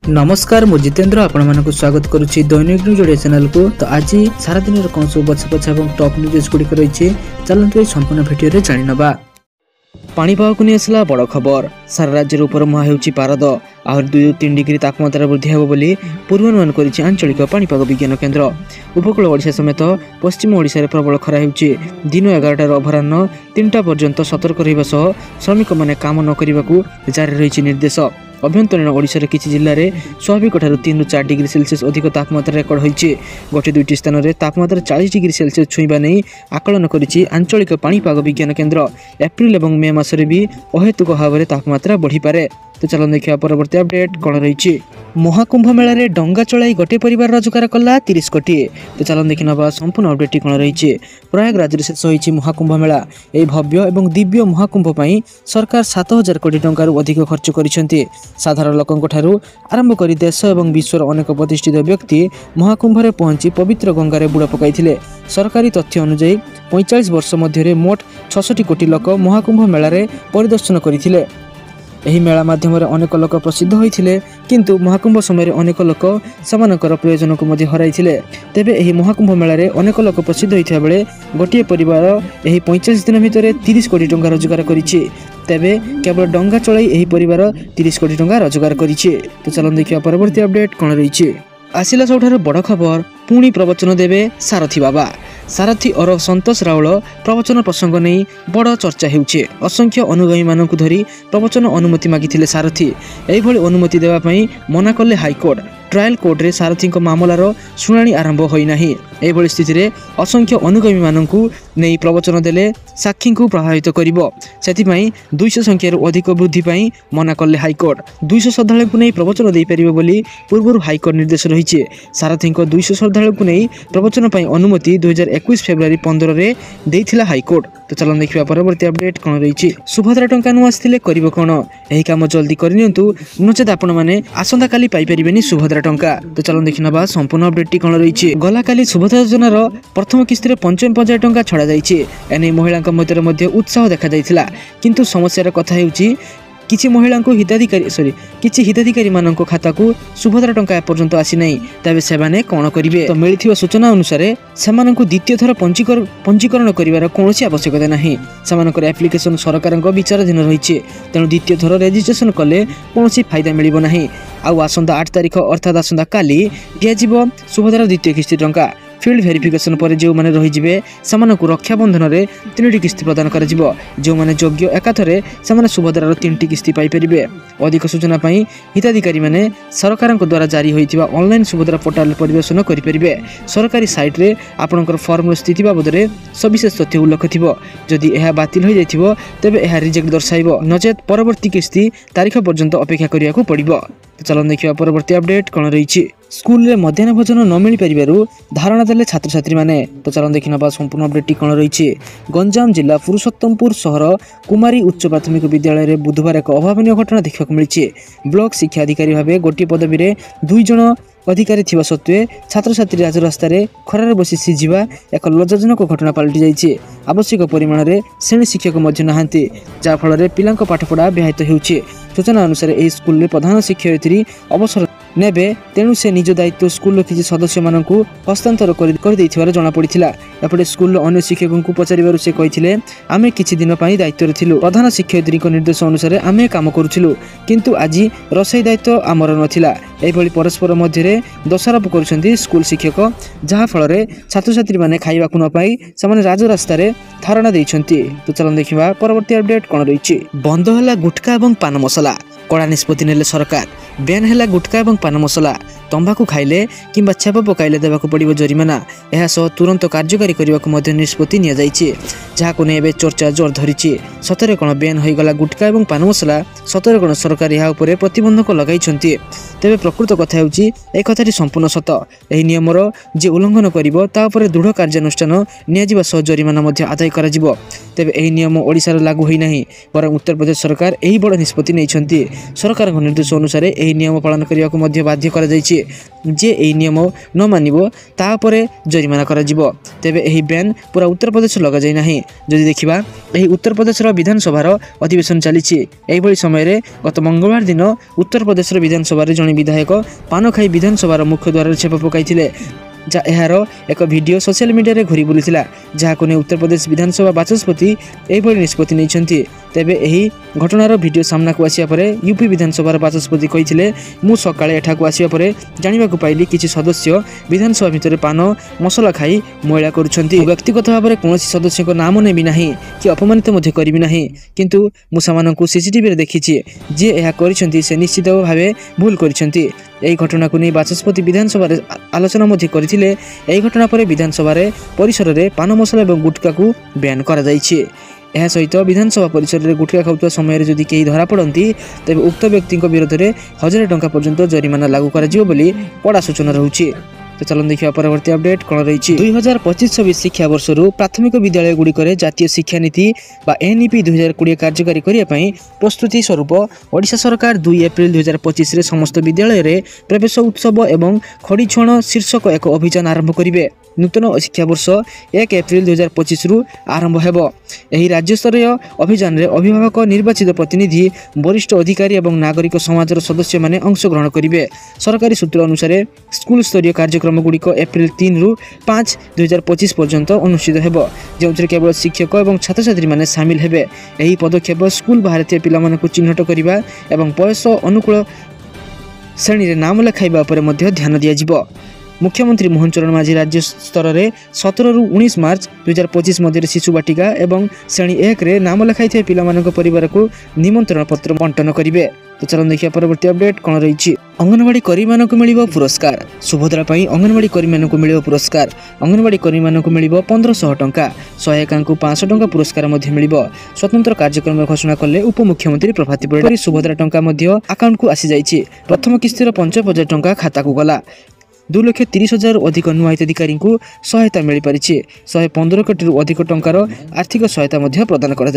नमस्कार मु जितेंद्र आपको स्वागत करुच्ची दैनिक न्यूज ओडिया चैनल को। तो आज सारा दिन कौन सब बछा और टॉप न्यूज गुड़िक रही चलते संपूर्ण भिडियो जाणी नवा। पाणीपाग को नहीं आसला बड़ खबर। सारा राज्य उपर मुहा होउची पारद। आहरी 2-3 डिग्री तापमात्रा वृद्धि होब बोली पूर्वानुमान करिछि आंचलिक पाणीपाग विज्ञान केन्द्र। उपकूल ओडिशा समेत पश्चिम ओडिशा रे प्रबल खरा होउची। दिन 11 अपराह्न 3टा पर्यंत सतर्क रहिबा सह श्रमिक माने काम न करिबाकू जारी रहिछि निर्देश। अभ्यंतरीण ओडिशा रे किछि जिल्ला रे स्वाभाविक ठारू 3 ରୁ 4 डिग्री सेल्सियस अधिक तापमात्रा रेकर्ड होइछि। गोटे 2टी स्थान रे तापमात्रा 40 डिग्री सेल्सियस छुईबा नै आकलन करिछि आंचलिक पाणीपाग विज्ञान केन्द्र। एप्रिल एवं मे मास रे भी अहेतुक भाव रे तापमात्रा बढ़ी पारे। तो चलो देखिए परवर्ती अपडेट कौन रही। महाकुंभ मेला रे डंगा चलाई गोटे परिवार रोजगार कला 30 कोटी। तो चलो देखि नबा संपूर्ण अपडेट कौन रही। प्रयागराज रे शेष होइछि महाकुंभ मेला। ए भव्य एवं दिव्य महाकुंभ पई सरकार 7000 कोटी टंकार अधिक खर्च करिसेंती। साधारण लोकंक ठारू आरंभ करी देश एवं विश्वर अनेक प्रतिष्ठित व्यक्ति महाकुंभ रे पहुंची पवित्र गंगा रे बुड़ पकाइथिले। सरकारी तथ्य अनुसार 45 वर्ष मध्य मोट 66 कोटी लोक महाकुंभ मेला रे परिदर्शन करिथिले। एही मेला माध्यम अनेक लोक प्रसिद्ध होइथिले, किंतु महाकुंभ समय अनेक लोक समानकर प्रयोजन को मध्य हराइथिले। तेबे एही महाकुंभ मेला रे अनेक लोक प्रसिद्ध होइथिया बेले गोटिए परिवार एही 45 दिन भितर 30 कोटी टंका रोजगार करिछि। तेबे केवल डंगा चलाई एही परिवार 30 कोटी टंका रोजगार करिछि। तो चलो देखिया परवर्ती अपडेट कोन रहिछि। आसिला सबठारु बड़ खबर, पुणी प्रवचन देवे सारथी बाबा। सारथी और संतोष राउल प्रवचन प्रसंग नहीं बड़ चर्चा हेउछे। असंख्य अनुगामी मानकु धरी प्रवचन अनुमति मागिथिले सारथी। एही भली अनुमति देवा पई मना करले हाईकोर्ट। ट्रायल कोर्ट रे सारथी मामलार शुणाणी आरंभ होई नाही। एही भली स्थिति रे असंख्य अनुगामी मानकु नै प्रवचन देले साक्षी को प्रभावित करिवो। सेति पई 200 संख्या अधिक वृद्धि पई मना करले हाईकोर्ट। 200 श्रद्धालु को नै प्रवचन देई परिबो बोली पूर्वरु हाईकोर्ट निर्देश रहिছে। सारथी 200 श्रद्धालु को नै प्रवचन पई अनुमति 2021 फेब्रुआरी 15 रे देइथिला हाईकोर्ट। तो चलो देखिबा परवर्ती अपडेट कोन रहिछि। सुभद्रा टंका नु आस्थिले करिवो कोन। एही काम जल्दी करिनियंतु नचेत आपण माने आसंता काली पाई परिबेनी सुभद्रा टंका। तो चलो देखिनबा संपूर्ण अपडेट टी कोन रहिछि। गला काली सुभद्रा योजनार प्रथम किस्ती रे 55,000 टंका छडा जाइछि। एने महिलांका मध्य उत्साह देखा जाइथिला, किंतु समस्यार कथा हेउछि किछि महिला को हिताधिकारी मानक खाता को सुभद्रा टंका एपर्यंत आसी नहीं। तबे सेमाने कोन करिवे। तो मिलिथिबा सूचना अनुसार सेमानंकु द्वितीय थर पंजीकरण करिवार कोनोसी आवश्यकता नाही। सेमानकर एप्लिकेशन सरकारक विचाराधीन रहिछि। तेणु द्वितीय थर रेजिस्ट्रेशन कले कोनोसी फायदा मिलिबो नाही। आउ आसंता 8 तारिख अर्थात आसंता काली दियाजिबो सुभद्रा द्वितीय किस्ती टंका। फील्ड वेरिफिकेशन पर जो माने रही जिवे समानकु रक्षाबंधन रे 3टी किस्ती प्रदान करा जिवो। जो माने योग्य एकाथरे समाने सुभद्रार 3टी किस्ती पाई परिबे। अधिक सूचना पई हिताधिकारी माने सरकारक द्वारा जारी होइतिबा ऑनलाइन सुभद्रा पोर्टल परिदर्शन करि परिबे। सरकारी साइट रे आपनकर फॉर्म स्थिति बाबद रे सविशेष तथ्य उल्लेख थिबो। जदि एहा बातिल होई जाइथिबो तबे एहा रिजेक्ट दर्शाइबो, नचेत परवर्ती किस्ती तारीख पर्यंत अपेक्षा करियाकू पड़िबो। तो चलो देखिबा परवर्ती अपडेट कोन रहिछि। स्कूल रे मध्याह्न भोजन न मिल परिबारु धारणा देले छात्र छात्री माने। तो चलो देखिनबा संपूर्ण अपडेट टी कोन रहिछि। गंजाम जिला पुरुषोत्तमपुर शहर कुमारी उच्च प्राथमिक विद्यालय रे बुधवार एक अभावनीय घटना देखिବାକୁ मिलिछि। ब्लॉक शिक्षा अधिकारी भाबे गोटी पदवी रे 2 जण अधिकारी थिबा सत्वे छात्र छात्री राज रास्ता रे खरारे बसी सिजिबा एक लज्जाजनक घटना पलटि जाइछि। आवश्यक परिमाण रे श्रेणी शिक्षक मध्य नाहांती, जा फल रे पिलांक पाठपढ़ा ब्याहत हेउछि। सूचना अनुसार एही स्कूल रे प्रधान शिक्षयित्री अवसर नेबे, तेणु से निज दायित्व स्कूल किसी सदस्य मानकु हस्तांतर कर दैथिबार जणा पड़िथिला। एपटे स्कूल अन्य शिक्षकों को पचारिबारु से कहिथिले आमे किछि दिन पई दायित्व रे थिलु। प्रधान शिक्षयित्री को निर्देश अनुसार आमे काम करूथिलु, किंतु आजि रसई दायित्व आमर नथिला। एही भली परस्पर मध्य रे दोषारोप करूछन्ती स्कूल शिक्षक, जहा फल रे छात्र छात्री माने खाइबाकु न पाई समान राज रास्ता रे धारणा दैछन्ती। तो चलन देखिबा परवर्ती अपडेट कोन रहिछि। बंद होला गुटखा एवं पान मसला। कड़ा निष्पत्ति नेले सरकार। बैन है गुटखा और पान मसला। तंबाकू खाइले किंबा छेप पकाइले देवाकू पड़िबो जरिमाना। एहा सह तुरंत कार्यकारी करबाकू मध्य निष्पत्ति निया जाइछि, जाहाकू नै एबे चर्चा जोर धरिछि। सतरे कोन बैन होइगला गुटखा और पान मसला। सतरे कोन सरकार एहा उपरे प्रतिबंधक लगाइछन्ती। तेबे प्रकृत कथा हेउछि ए कथाटी संपूर्ण सत। एही नियमर जे उल्लंघन करिवो ता उपरे दृढ़ कार्यानुष्ठान निया जिबा सह जरिमाना मध्य आदाय करा जिवो। तेबे एही नियम ओडिसा रे लागू होई नाही, बरं उत्तर प्रदेश सरकार एही बड़ निष्पत्ति नैछन्ती। सरकार निर्देश अनुसार यह नियम पालन करने को बाध्य कर जे यह नियम न मानिब तापरे जरिमाना करा जिवो। तेबे यह बैन पूरा उत्तर प्रदेश लग जाई नाही। जदि देखिबा यह उत्तर प्रदेश विधानसभा अधिवेशन चली समय गत मंगलवार दिन उत्तर प्रदेश विधानसभा जड़े विधायक पान खाई विधानसभा मुख्य द्वार छेप पकाई यार एक वीडियो सोशल मीडिया रे घुरी बुलूला जहां ने उत्तर प्रदेश विधानसभा बाचस्पति यह निष्पत्ति नहीं। तेबे यही घटनार वीडियो सामना को आसिया परे यूपी विधानसभा बाचस्पति कही मु सकाळे एठाकु आसिया परे जानिबा को पाइली किछि सदस्य विधानसभा भितर पान मसला खाई मैला करुछंती। व्यक्तिगत भाव में कौन सदस्य को नाम नेबी नाही कि अपमानित मध्य करिबि नाही, किंतु मु सामानंकु सीसीटीवी रे देखिछि जे एहा करिछंती से निश्चित भावे भूल करिछंती। यही घटना को नहीं बाचस्पति विधानसभा आलोचना मध्य करथिले। यही घटना पर विधानसभा परिसर में पान मसला और गुटखा को बैन करा जायछि। यह सहित विधानसभा परिसर में गुटखा खाऊा समय जदि कहीं धरा पड़ती तेज उक्त व्यक्ति विरोध में 1000 टंका पर्यंत जरिमाना लागू कर कड़ा सूचना रही। तो चलन देखिए परवर्ती अपडेट कौन रही। 2025-26 शिक्षा वर्ष प्राथमिक विद्यालय गुड़िक जातीय शिक्षा नीति एनईपी 2020 कार्यकारी करने प्रस्तुति स्वरूप ओडिशा सरकार 2 एप्रिल 2025 रे समस्त विद्यालय रे प्रवेश उत्सव एवं खड़ी छुण शीर्षक एक अभियान आरंभ करेंगे। नूतन शिक्षा वर्ष 1 एप्रिल 2025 रु आरंभ हेबो। एही राज्य स्तरीय अभियान रे अभिभावक, निर्वाचित प्रतिनिधि, वरिष्ठ अधिकारी एवं नागरिक समाजर सदस्य माने अंशग्रहण करेंगे। सरकारी सूत्र अनुसार स्कूल स्तरीय कार्यक्रम गुड़िक एप्रिल 3 रु 5 2025 पर्यंत अनुष्ठित हेबो, जो केवल शिक्षक एवं छात्र छात्री माने शामिल हेबे। एही पदक्षेप स्कूल भारतीय पिलामानकु चिन्हट करिबा एवं बयस अनुकूल श्रेणी रे नाम लेखाइबा पर मध्य ध्यान दिया जिवो। मुख्यमंत्री मोहन चरण माझी राज्य स्तर में 17 रु 19 मार्च 2025 मध्य शिशु बाटिका एवं श्रेणी 1 रे नाम लेखाई पिलामानक परिवार को निमंत्रण पत्र बंटन करेंगे। तो चलन देखिए परवर्ती अपडेट कौन रही। अंगनवाड़ी कर्मी मानक मिलिबो पुरस्कार। सुभद्रा पई अंगनवाड़ी कर्मी मानक मिलिबो पुरस्कार। अंगनवाड़ी कर्मी मानक मिलिबो 1500 टंका, सहायिकांकु 500 टंका पुरस्कार मध्य मिलिबो। स्वतंत्र कार्यक्रम घोषणा कले उपमुख्यमंत्री प्रभाती परिडा। सुभद्रा टंका मध्य अकाउंट को आसी जाइछि। प्रथम किस्तिर 50,000 टंका खाता को गला। 2,30,000 अधिक नुआ हिताधिकारी को सहायता मिल पारी। 115 कोटी अधिक टंकार आर्थिक सहायता प्रदान कर।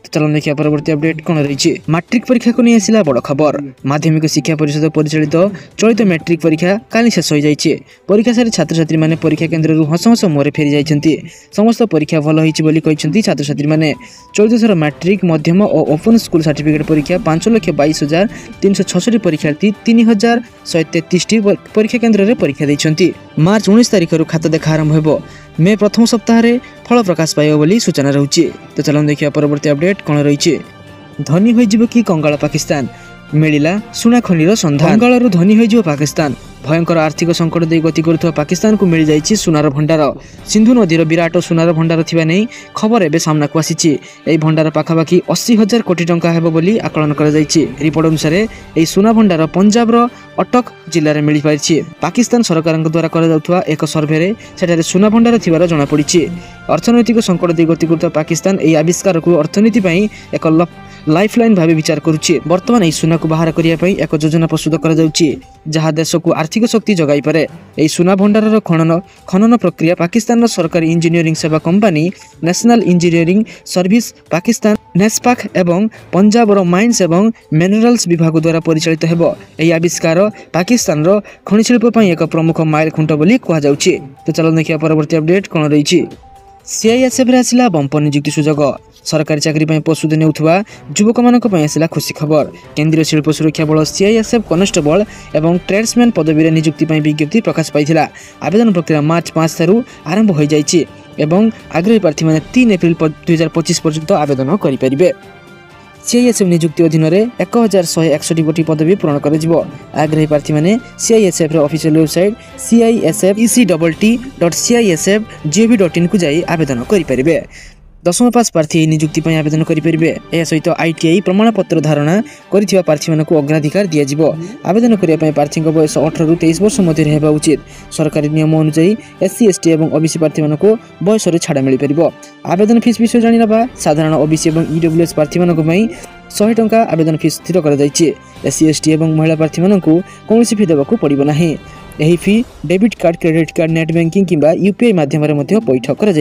चलन देखिए परवर्ती अपडेट कौन रही। मैट्रिक परीक्षा को नहीं आसला बड़ खबर। माध्यमिक शिक्षा परिषद परिचालित चलित मैट्रिक परीक्षा काली शेष हो जाइए। परीक्षा सारी छात्र छात्री माने परीक्षा केन्द्र हस हस मुहर फेरी जाइछन्ति। समस्त परीक्षा भल होइछि बोली कहिसन्ति छात्र छात्री माने। चलित थर मैट्रिक, मध्यम और ओपन स्कूल सर्टिफिकेट परीक्षा 5,22,366 परीक्षार्थी 3,133 परीक्षा केन्द्र में परीक्षा दैछन्ति। मार्च 19 तारिख खाता देखा आरंभ हेबो। मे प्रथम सप्ताह रे फल प्रकाश पाइबो बोली सूचना रहुछि। तो चलन देखिए परवर्ती अपडेट कौन रही। धनी होइजिबो कि कंगाल पाकिस्तान, मिलिला सुना खनिर सन्धान। कंगालरू धनी होइजिबो पाकिस्तान। भयंकर आर्थिक संकट दे गति करुवा पाकिस्तान को मिल जाइए सुनार भंडार। सिंधु नदीर विराट सुनार भंडार थिबा नै खबर एबे सामना को आसीछि। एई भंडार पाखापाखि 80,000 कोटी टंका हेबो बोली आकलन करा जाइछि। रिपोर्ट अनुसार एई सुना भंडार पंजाब रो अटक जिल्ला रे मिली पाइछि। पाकिस्तान सरकार द्वारा करा जाउथवा एक सर्वे रे सेठारे सुना भंडार थिबार जणा पड़िछि। अर्थनैतिक संकट दे गति करुवा पाकिस्तान एई आविष्कार को अर्थनीति पई एक लाइफलाइन भावे विचार करुछि। वर्तमान एई सुना को बाहर करिया पई एक योजना प्रस्तुत करा जाउछि जहा देश को आर्थिक शक्ति जगाई पारे। एई सुना भंडार खनन प्रक्रिया पाकिस्तान सरकारी इंजीनियरिंग सेवा company national engineering service Pakistan NESPAK एवं पंजाब माइन्स एवं मिनरल्स विभाग द्वारा परिचालित हेबो। एई आविष्कार पाकिस्तान खनि शिल्प पई एक प्रमुख माइल खुंट बोली कहा जाउछि। तो चलो देखिए परवर्ती अपडेट कौन रही। सीआईएसएफ रे आसिला बंपर नियुक्ति सुजोग। सरकारी चाकरी प्रस्तुति नेउथवा युवक मानक आसिला खुशी खबर। केंद्रीय शिल्प सुरक्षा बल सीआईएसएफ कनेस्टेबल एवं ट्रेड्समैन पदवी नियुक्ति विज्ञप्ति प्रकाश पाइथिला। आवेदन प्रक्रिया मार्च 5 थारू आरंभ हो जाइछि एवं आग्रही प्रार्थी माने 3 एप्रिल 2025 पर्यंत आवेदन करि परिबे। सीआईएसएफ नियुक्ति अधीन 1161 गोटी पदवी पूरण कर। आग्रही प्रार्थी माने सीआईएसएफ ऑफिशियल वेबसाइट CISFECT.CISF.gov.in को जाई आवेदन करि परिबे। 10th पास प्रार्थी नियुक्ति आवेदन करेंगे। यह सहित ITI प्रमाणपत्र धारणा कर प्रार्थी मानक अग्राधिकार दिज्व। आवेदन करने प्रार्थी बयस 18 रु 23 वर्ष मध्य होगा उचित। सरकारी नियम अनुसार SC ST और OBC प्रार्थी मानक बयस छाड़ मिल पार। आवेदन फीस विषय जाना साधारण OBC और EWS प्रार्थी मानक 100 टंका आवेदन फीस स्थिर कर। SC ST और महिला प्रार्थी मानक कौन फी देवाक पड़ो ना। ଏହି fee debit card credit card net banking किंबा यूपीआई माध्यम पैठ कर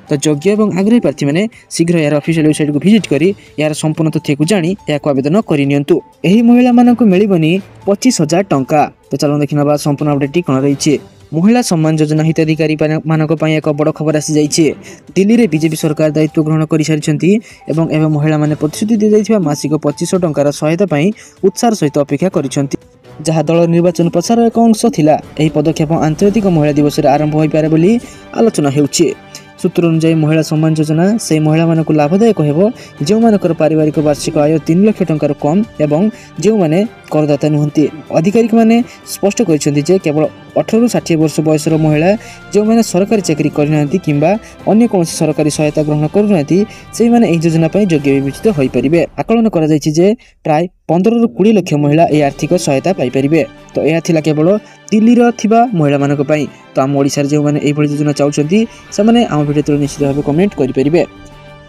तो योग्य और आग्रही प्रार्थी मैंने शीघ्र यार ऑफिशियल वेबसाइट को विजिट करी यार संपूर्ण तथ्य को जानी या आवेदन करनियंतु। एही महिला मानक मिलबनी 25,000 टंका। तो चलो देखिनबा संपूर्ण अपडेट कौन रही। महिला सम्मान योजना हिताधिकारी मानक एक बड़ खबर आसी जाइए। दिल्ली रे बीजेपी सरकार दायित्व ग्रहण कर सारी एवं महिला माने प्रतिश्रुति दी जाइथिबा मासिक 2500 टंकार सहायता पाई उत्साह सहित अपेक्षा करिसेंती। जहाँ दल निर्वाचन प्रचार एक अंश थिला। एही पदक्षेप आंतर्जातिक महिला दिवस आरंभ हो पारे बोली आलोचना हेउछि। सूत्र अनुसार महिला सम्मान योजना से महिला मानक लाभदायक हेबो जो मानकर पारिवारिक वार्षिक आय 3 लाख टंकार कम एवं जो माने करदाता नुहंती। अधिकारी माने स्पष्ट करिसेंती जे केवल 18 ରୁ 60 वर्ष बयसर महिला जो माने सरकारी चाकरी करनांती किंबा अन्य कौन सरकारी सहायता ग्रहण करनांती से माने एही योजना पई योग्य विवेचित होई परिबे। आकलन करा जायछि जे प्राय 15 ରୁ 20 लाख महिला ए आर्थिक सहायता पाई परिबे। तो यह थिला केवल दिल्ली रो थिबा महिला मानक पई। तो आम ओडिसा रे जो माने एही भली योजना चाहउछंती से माने आम वीडियो तले निश्चित भाबे कमेंट करि परिबे।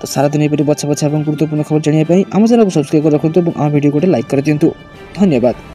तो सारा दिन एपरि बछा बछा एवं गुरुत्वपूर्ण खबर जानिया पई आम चैनल को सब्सक्राइब कर रखंतु और आम वीडियो को लाइक कर दियंतु। धन्यवाद।